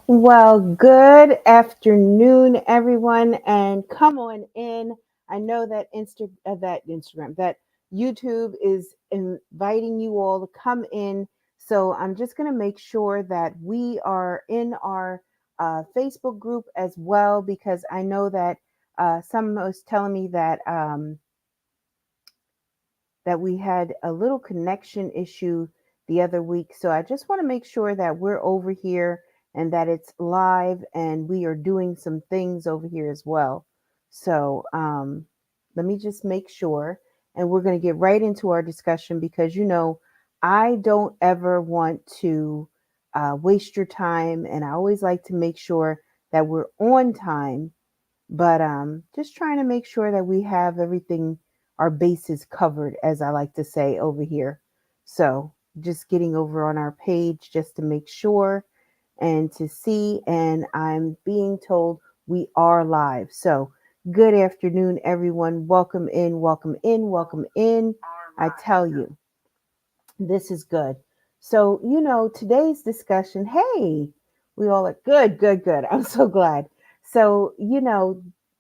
Well, good afternoon, everyone, and come on in. I know that that YouTube is inviting you all to come in. So I'm just going to make sure that we are in our Facebook group as well, because I know that someone was telling me that we had a little connection issue the other week. So I just want to make sure that we're over here and that it's live and we are doing some things over here as well. So let me just make sure. And we're going to get right into our discussion because, I don't ever want to waste your time. And I always like to make sure that we're on time, but just trying to make sure that we have everything, our bases covered, as I like to say over here. So just getting over on our page just to make sure and to see, and I'm being told we are live. So good afternoon, everyone. Welcome in, welcome in, welcome in. I tell you, this is good. So, today's discussion, hey, we all are good, good, good. I'm so glad. So,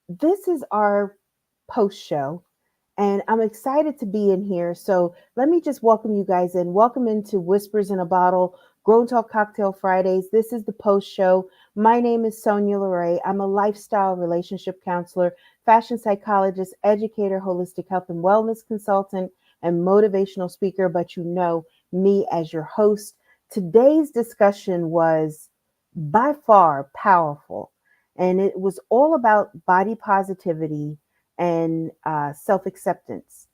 this is our post show, and I'm excited to be in here. So, let me just welcome you guys in. Welcome into Whispers in a Bottle, Grown Talk Cocktail Fridays. This is the post show. My name is Sonya LaRae. I'm a lifestyle relationship counselor, fashion psychologist, educator, holistic health and wellness consultant, and motivational speaker, but me as your host. Today's discussion was by far powerful, and it was all about body positivity and self acceptance.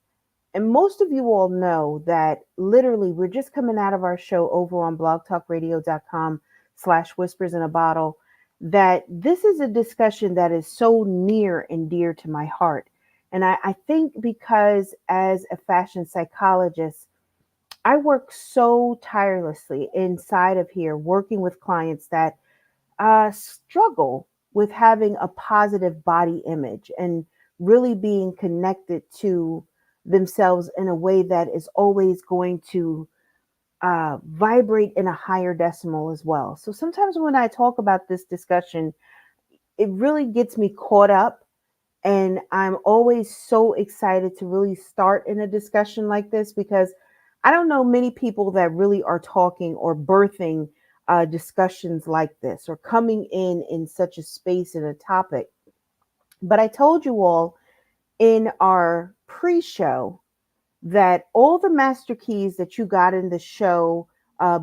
And most of you all know that literally we're just coming out of our show over on blogtalkradio.com/whispers in a bottle, that this is a discussion that is so near and dear to my heart. And I think because as a fashion psychologist, I work so tirelessly inside of here, working with clients that struggle with having a positive body image and really being connected to themselves in a way that is always going to vibrate in a higher decimal as well. So sometimes when I talk about this discussion, it really gets me caught up. And I'm always so excited to really start in a discussion like this because I don't know many people that really are talking or birthing discussions like this or coming in such a space and a topic. But I told you all in our pre show that all the master keys that you got in the show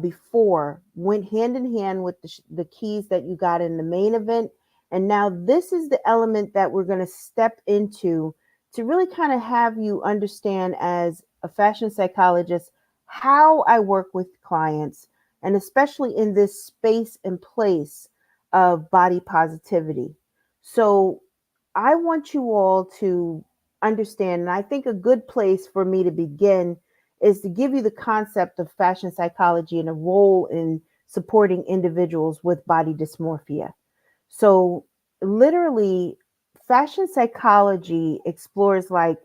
before went hand in hand with the keys that you got in the main event. And now this is the element that we're going to step into to really kind of have you understand as a fashion psychologist how I work with clients, and especially in this space and place of body positivity. So I want you all to understand. And I think a good place for me to begin is to give you the concept of fashion psychology and a role in supporting individuals with body dysmorphia. So, literally, fashion psychology explores like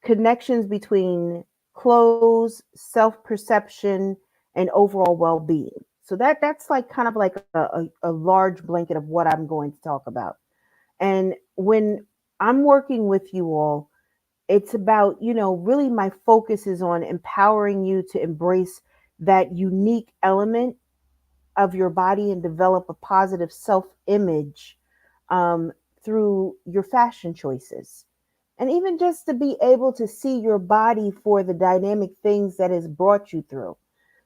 connections between clothes, self-perception, and overall well-being. So that's like kind of like a large blanket of what I'm going to talk about. And when I'm working with you all, it's about, really my focus is on empowering you to embrace that unique element of your body and develop a positive self image um, through your fashion choices. And even just to be able to see your body for the dynamic things that has brought you through.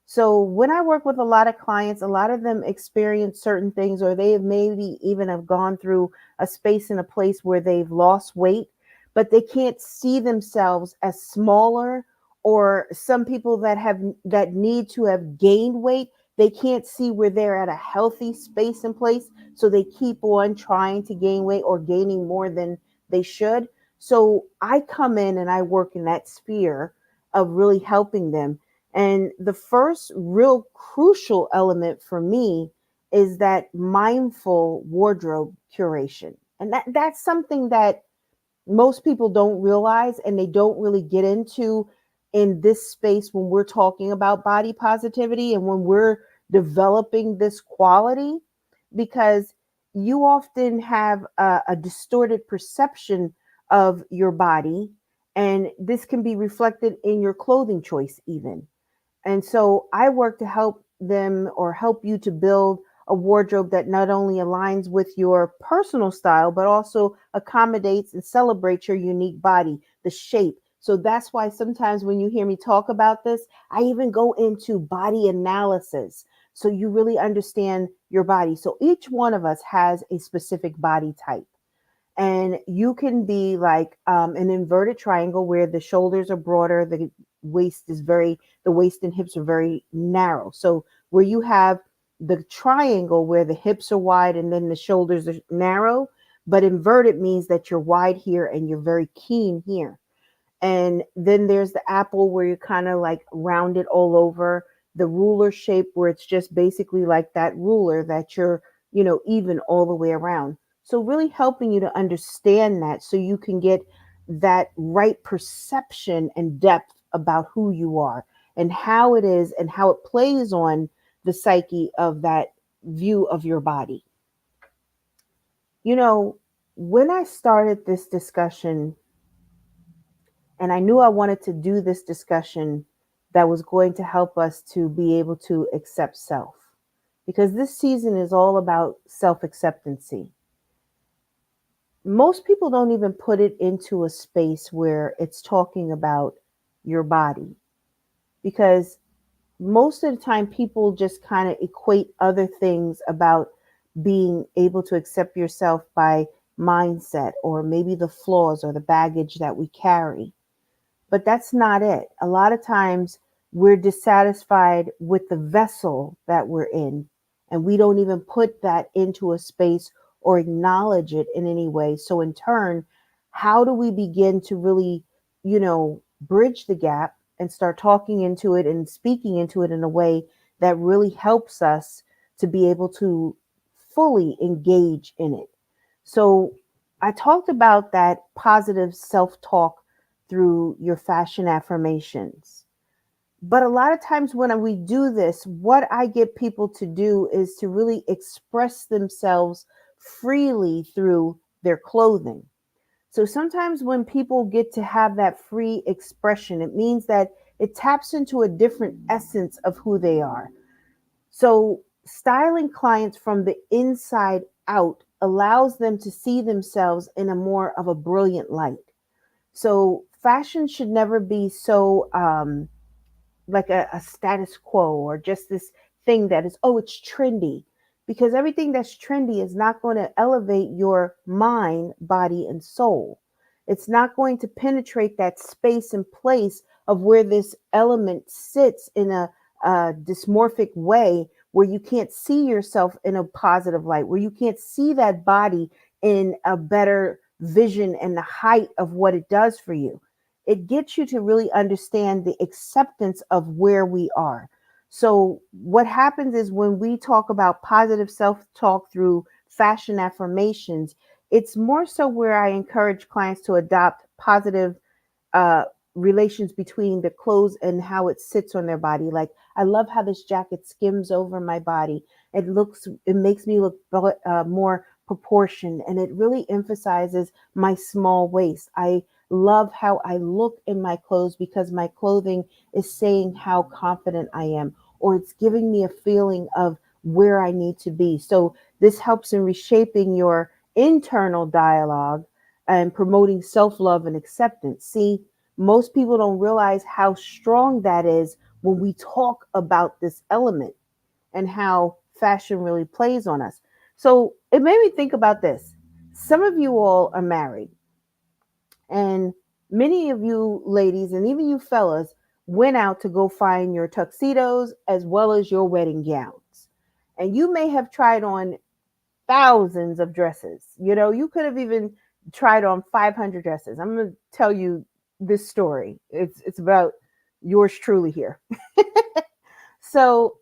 So when I work with a lot of clients, a lot of them experience certain things, or they have maybe even have gone through a space and a place where they've lost weight, but they can't see themselves as smaller. Or some people that need to have gained weight, they can't see where they're at a healthy space and place, so they keep on trying to gain weight or gaining more than they should. So I come in and I work in that sphere of really helping them. And the first real crucial element for me is that mindful wardrobe curation. And that's something that most people don't realize and they don't really get into in this space when we're talking about body positivity and when we're developing this quality, because you often have a distorted perception of your body, and this can be reflected in your clothing choice even. And so I work to help them, or help you to build a wardrobe that not only aligns with your personal style, but also accommodates and celebrates your unique body, the shape. So that's why sometimes when you hear me talk about this, I even go into body analysis. So you really understand your body. So each one of us has a specific body type, and you can be like an inverted triangle where the shoulders are broader, the waist and hips are very narrow. So where you have the triangle where the hips are wide and then the shoulders are narrow, but inverted means that you're wide here and you're very keen here. And then there's the apple where you're kind of like rounded all over, the ruler shape where it's just basically like that ruler that you're, even all the way around. So really helping you to understand that so you can get that right perception and depth about who you are and how it is and how it plays on the psyche of that view of your body. You know, when I started this discussion, and I knew I wanted to do this discussion that was going to help us to be able to accept self. Because this season is all about self acceptancy. Most people don't even put it into a space where it's talking about your body. Because most of the time, people just kind of equate other things about being able to accept yourself by mindset, or maybe the flaws or the baggage that we carry. But that's not it. A lot of times we're dissatisfied with the vessel that we're in, and we don't even put that into a space or acknowledge it in any way. So, in turn, how do we begin to really, bridge the gap and start talking into it and speaking into it in a way that really helps us to be able to fully engage in it? So, I talked about that positive self talk through your fashion affirmations. But a lot of times when we do this, what I get people to do is to really express themselves freely through their clothing. So sometimes when people get to have that free expression, it means that it taps into a different essence of who they are. So styling clients from the inside out allows them to see themselves in a more of a brilliant light. So fashion should never be so like a status quo, or just this thing that is, oh, it's trendy. Because everything that's trendy is not going to elevate your mind, body, and soul. It's not going to penetrate that space and place of where this element sits in a dysmorphic way, where you can't see yourself in a positive light, where you can't see that body in a better vision and the height of what it does for you. It gets you to really understand the acceptance of where we are. So, what happens is when we talk about positive self talk through fashion affirmations, it's more so where I encourage clients to adopt positive uh, relations between the clothes and how it sits on their body. Like, I love how this jacket skims over my body. It makes me look more proportioned, and it really emphasizes my small waist. I love how I look in my clothes because my clothing is saying how confident I am, or it's giving me a feeling of where I need to be. So this helps in reshaping your internal dialogue and promoting self love and acceptance. See, most people don't realize how strong that is when we talk about this element and how fashion really plays on us. So it made me think about this. Some of you all are married, and many of you ladies, and even you fellas, went out to go find your tuxedos as well as your wedding gowns. And you may have tried on thousands of dresses. You could have even tried on 500 dresses. I'm going to tell you this story. It's about yours truly here. So,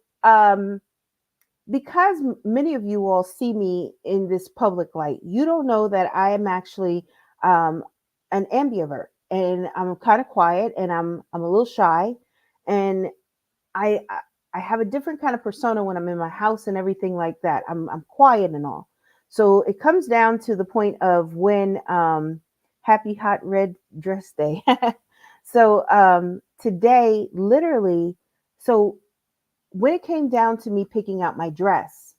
because many of you all see me in this public light, you don't know that I am actually um, an ambivert, and I'm kind of quiet, and I'm a little shy, and I I have a different kind of persona when I'm in my house and everything like that. I'm quiet and all. So it comes down to the point of when happy hot red dress day. So today, literally, so when it came down to me picking out my dress,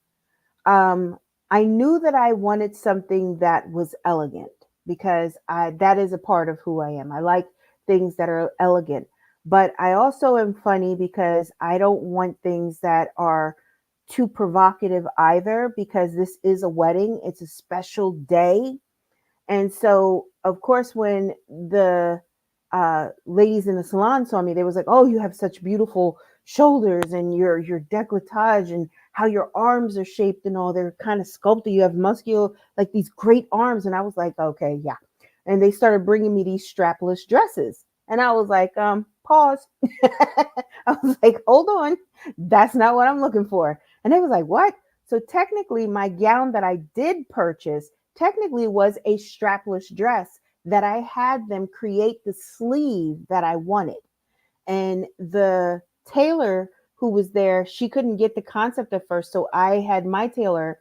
um, I knew that I wanted something that was elegant because that is a part of who I am. I like things that are elegant, but I also am funny because I don't want things that are too provocative either because this is a wedding. It's a special day, and so, of course, when the ladies in the salon saw me, they was like, "Oh, you have such beautiful shoulders and your décolletage and how your arms are shaped and all. They're kind of sculpted. You have muscular, like these great arms." And I was like, "Okay, yeah." And they started bringing me these strapless dresses, and I was like, pause." I was like, "Hold on, that's not what I'm looking for." And they was like, "What?" So technically, my gown that I did purchase technically was a strapless dress that I had them create the sleeve that I wanted. And the tailor who was there, she couldn't get the concept at first. So I had my tailor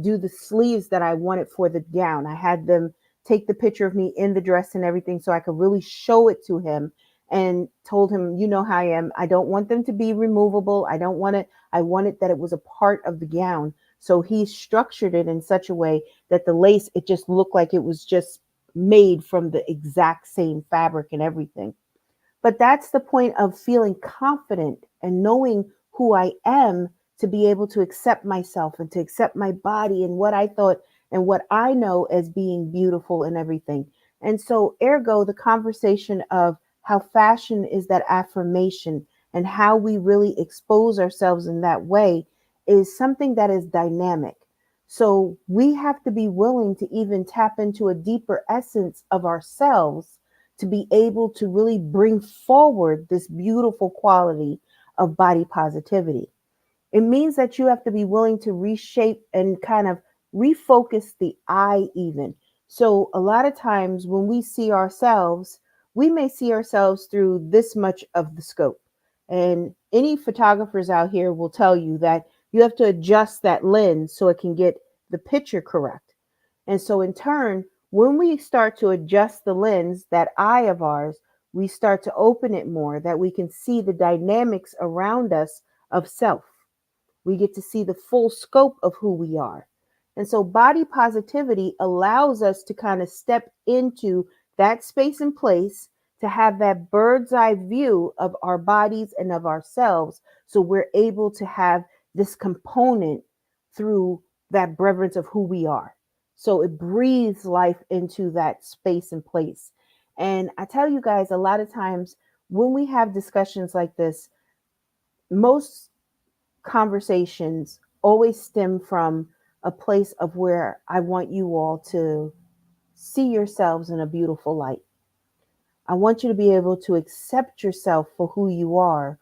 do the sleeves that I wanted for the gown. I had them take the picture of me in the dress and everything so I could really show it to him and told him, you know how I am. I don't want them to be removable. I don't want it. I wanted that it was a part of the gown. So he structured it in such a way that the lace, it just looked like it was just made from the exact same fabric and everything. But that's the point of feeling confident and knowing who I am to be able to accept myself and to accept my body and what I thought and what I know as being beautiful and everything. And so, ergo, the conversation of how fashion is that affirmation and how we really expose ourselves in that way is something that is dynamic. So, we have to be willing to even tap into a deeper essence of ourselves to be able to really bring forward this beautiful quality of body positivity. It means that you have to be willing to reshape and kind of refocus the eye, even. So, a lot of times when we see ourselves, we may see ourselves through this much of the scope. And any photographers out here will tell you that you have to adjust that lens so it can get the picture correct. And so, in turn, when we start to adjust the lens, that eye of ours, we start to open it more, that we can see the dynamics around us of self. We get to see the full scope of who we are. And so body positivity allows us to kind of step into that space and place to have that bird's eye view of our bodies and of ourselves. So we're able to have this component through that reverence of who we are. So it breathes life into that space and place. And I tell you guys, a lot of times when we have discussions like this, most conversations always stem from a place of where I want you all to see yourselves in a beautiful light. I want you to be able to accept yourself for who you are,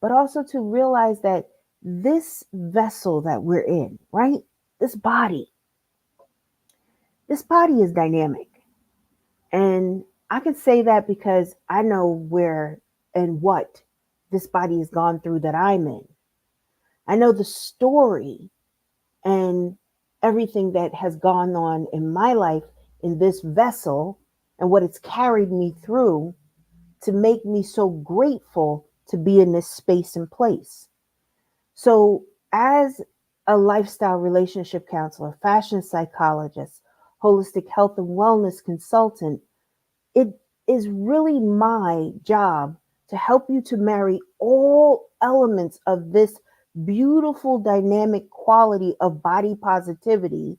but also to realize that this vessel that we're in, right? This body, this body is dynamic. And I can say that because I know where and what this body has gone through that I'm in. I know the story and everything that has gone on in my life in this vessel and what it's carried me through to make me so grateful to be in this space and place. So, as a lifestyle relationship counselor, fashion psychologist, holistic health and wellness consultant, it is really my job to help you to marry all elements of this beautiful dynamic quality of body positivity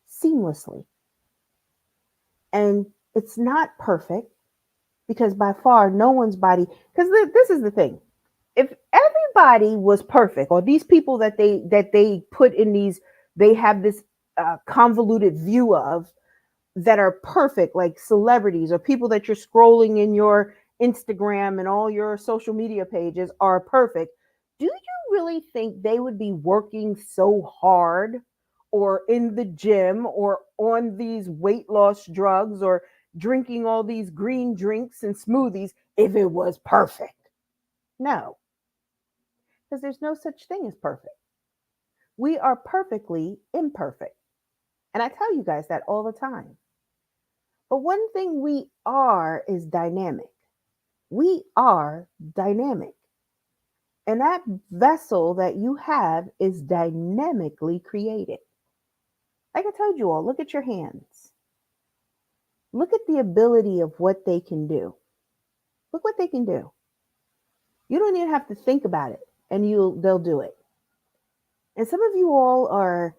seamlessly. And it's not perfect because by far no one's body, because this is the thing. If everybody was perfect, or these people that they put in these, they have this convoluted view of, that are perfect, like celebrities or people that you're scrolling in your Instagram and all your social media pages are perfect, do you really think they would be working so hard or in the gym or on these weight loss drugs or drinking all these green drinks and smoothies if it was perfect? No. because there's no such thing as perfect. We are perfectly imperfect. And I tell you guys that all the time. But one thing we are is dynamic. We are dynamic. And that vessel that you have is dynamically created. Like I told you all, look at your hands. Look at the ability of what they can do. Look what they can do. You don't even have to think about it, and they'll do it. And some of you all are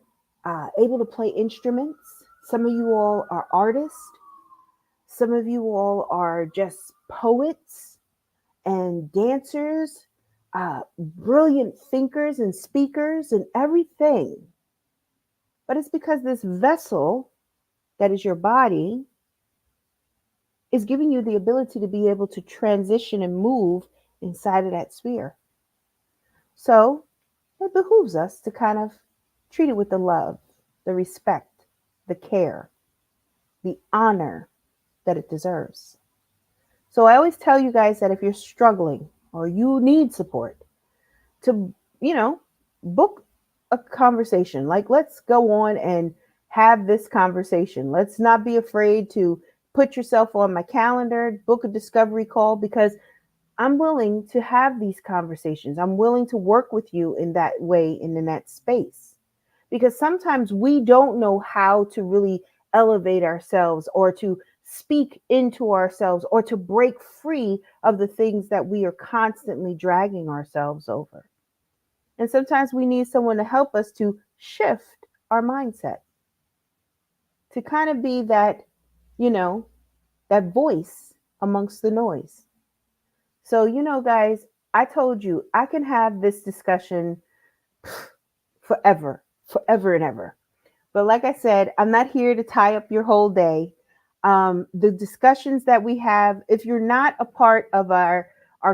able to play instruments. Some of you all are artists. Some of you all are just poets and dancers, brilliant thinkers and speakers and everything. But it's because this vessel that is your body is giving you the ability to be able to transition and move inside of that sphere. So it behooves us to kind of treat it with the love, the respect, the care, the honor that it deserves. So I always tell you guys that if you're struggling or you need support, to, book a conversation. Like, let's go on and have this conversation. Let's not be afraid to put yourself on my calendar, book a discovery call, because I'm willing to have these conversations. I'm willing to work with you in that way and in that space. Because sometimes we don't know how to really elevate ourselves or to speak into ourselves or to break free of the things that we are constantly dragging ourselves over. And sometimes we need someone to help us to shift our mindset, to kind of be that, you know, that voice amongst the noise. So, guys, I told you I can have this discussion forever, forever and ever. But like I said, I'm not here to tie up your whole day. The discussions that we have, if you're not a part of our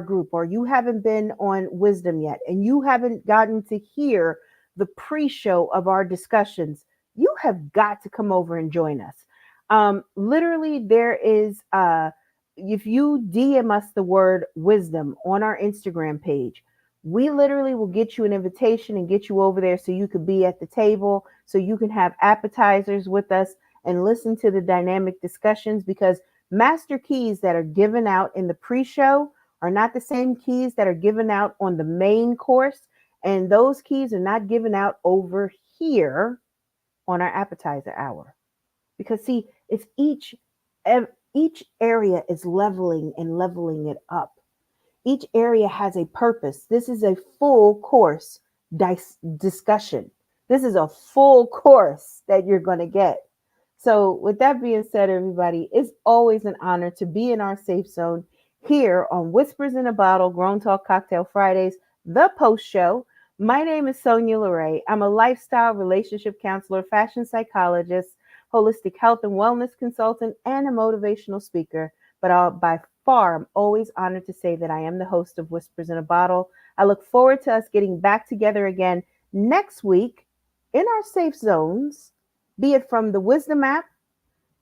group or you haven't been on Wisdom yet and you haven't gotten to hear the pre-show of our discussions, you have got to come over and join us. Literally, there is if you DM us the word wisdom on our Instagram page, we literally will get you an invitation and get you over there so you could be at the table, so you can have appetizers with us and listen to the dynamic discussions, because master keys that are given out in the pre-show are not the same keys that are given out on the main course, and those keys are not given out over here on our appetizer hour. Because see, it's each area is leveling and leveling it up. Each area has a purpose. This is a full course discussion. This is a full course that you're going to get. So, with that being said, everybody, it's always an honor to be in our safe zone here on Whispers in a Bottle, Grown Talk Cocktail Fridays, the post show. My name is Sonya LaRae. I'm a lifestyle relationship counselor, fashion psychologist, holistic health and wellness consultant, and a motivational speaker. But by far, I'm always honored to say that I am the host of Whispers in a Bottle. I look forward to us getting back together again next week in our safe zones, be it from the Wisdom app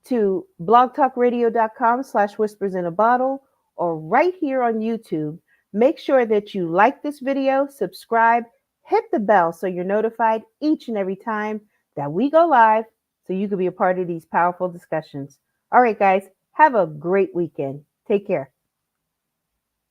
to blogtalkradio.com/whispers in a bottle or right here on YouTube. Make sure that you like this video, subscribe, hit the bell so you're notified each and every time that we go live so you can be a part of these powerful discussions. All right, guys, have a great weekend. Take care.